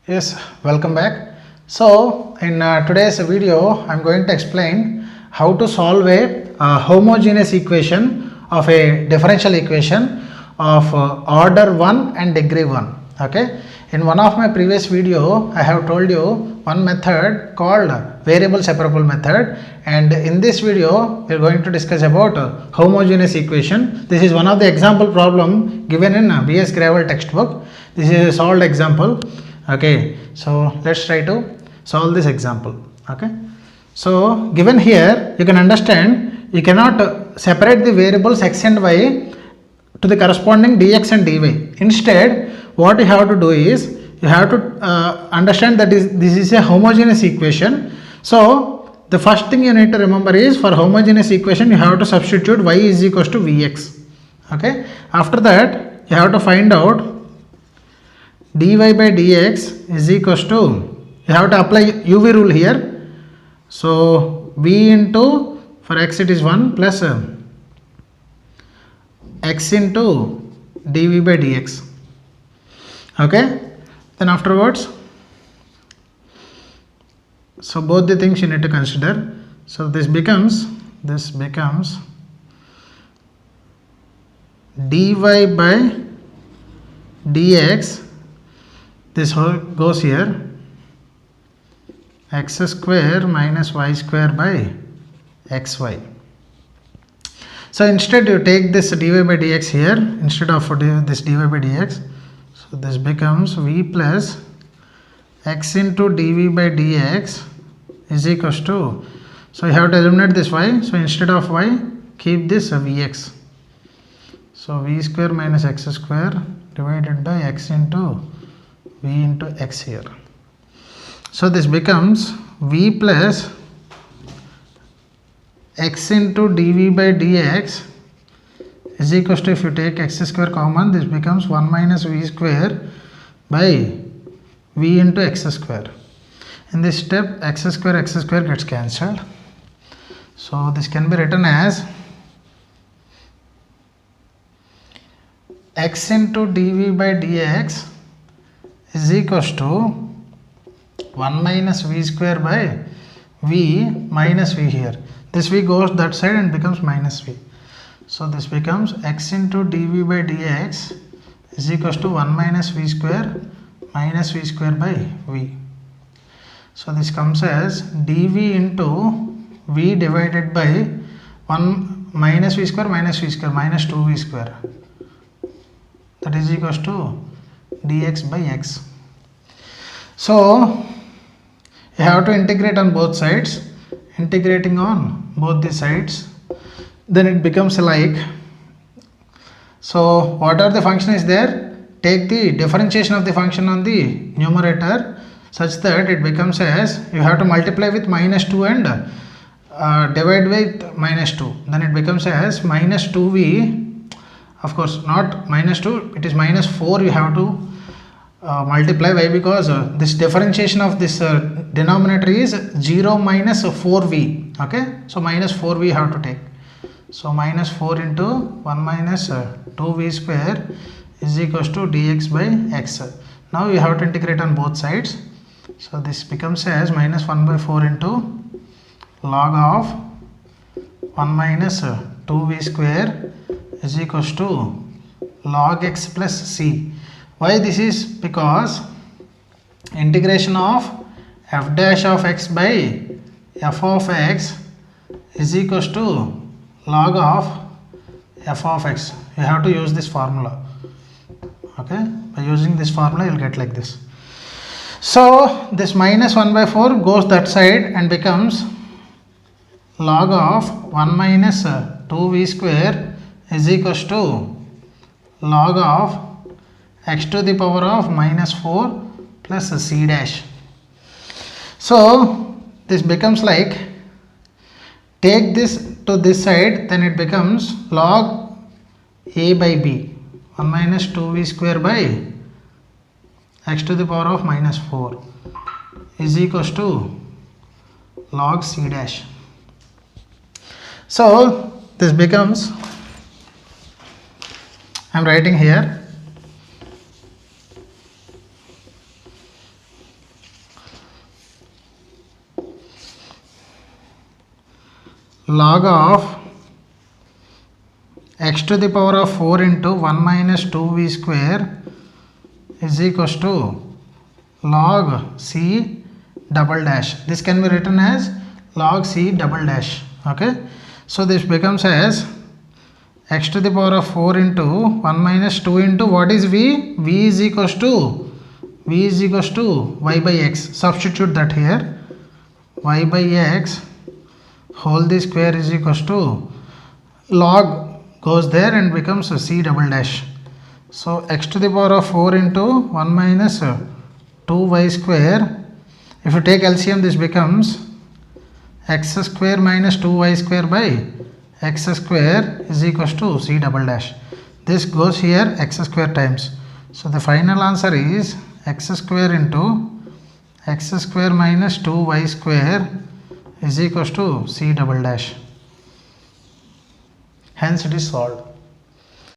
Yes, welcome back. So, in today's video, I'm going to explain how to solve a homogeneous equation of a differential equation of order 1 and degree 1. Okay. In one of my previous video, I have told you one method called variable separable method, and in this video, we are going to discuss about homogeneous equation. This is one of the example problem given in BS Gravel textbook. This is a solved example. Okay, so let's try to solve this example. Okay, so given here you can understand you cannot separate the variables x and y to the corresponding dx and dy. Instead, what you have to do is you have to understand that this is a homogeneous equation. So the first thing you need to remember is for homogeneous equation you have to substitute y is equals to vx. Okay, after that you have to find out dy by dx is equals to, you have to apply UV rule here. So v into, for x it is 1 plus x into dv by dx. Okay, then afterwards, so both the things you need to consider. So this becomes dy by dx, this whole goes here, x square minus y square by xy. So instead you take this dy by dx here instead of this dy by dx. So this becomes v plus x into dv by dx is equals to, so you have to eliminate this y. So instead of y, keep this vx. So v square minus x square divided by x into v into x here. So this becomes v plus x into dv by dx is equals to, if you take x square common, this becomes 1 minus v square by v into x square. In this step x square gets cancelled. So this can be written as x into dv by dx is equals to 1 minus v square by v minus v here. This v goes that side and becomes minus v. So this becomes x into dv by dx is equals to 1 minus v square by v. So this comes as dv into v divided by 1 minus v square minus 2v square, that is equals to dx by x. So you have to integrate on both sides. Integrating on both the sides, then it becomes like, so whatever the function is there, take the differentiation of the function on the numerator such that it becomes as, you have to multiply with minus 2 and divide with minus 2, then it becomes as minus 2v, of course not minus 2, it is minus 4 you have to multiply. Why? Because this differentiation of this denominator is 0 minus 4v. Okay, so minus 4v you have to take. So minus 4 into 1 minus 2v square is equals to dx by x. Now you have to integrate on both sides. So this becomes as minus 1 by 4 into log of 1 minus 2v square is equals to log x plus c. Why this is? Because integration of f dash of x by f of x is equals to log of f of x. You have to use this formula. Okay, by using this formula you will get like this. So this minus 1 by 4 goes that side and becomes log of 1 minus 2v square is equals to log of x to the power of minus 4 plus c dash. So this becomes like, take this to this side, then it becomes log a by b, 1 minus 2v square by x to the power of minus 4 is equals to log c dash. So this becomes, I am writing here log of x to the power of 4 into 1 minus 2v square is equals to log c double dash. This can be written as log c double dash. Okay, so this becomes as x to the power of 4 into 1 minus 2 into what is v? V is equals to y by x. Substitute that here. Y by x whole the square is equals to log goes there and becomes c double dash. So x to the power of 4 into 1 minus 2y square. If you take LCM, this becomes x square minus 2y square by x square is equals to c double dash. This goes here x square times. So the final answer is x square into x square minus 2y square is equals to c double dash. Hence it is solved.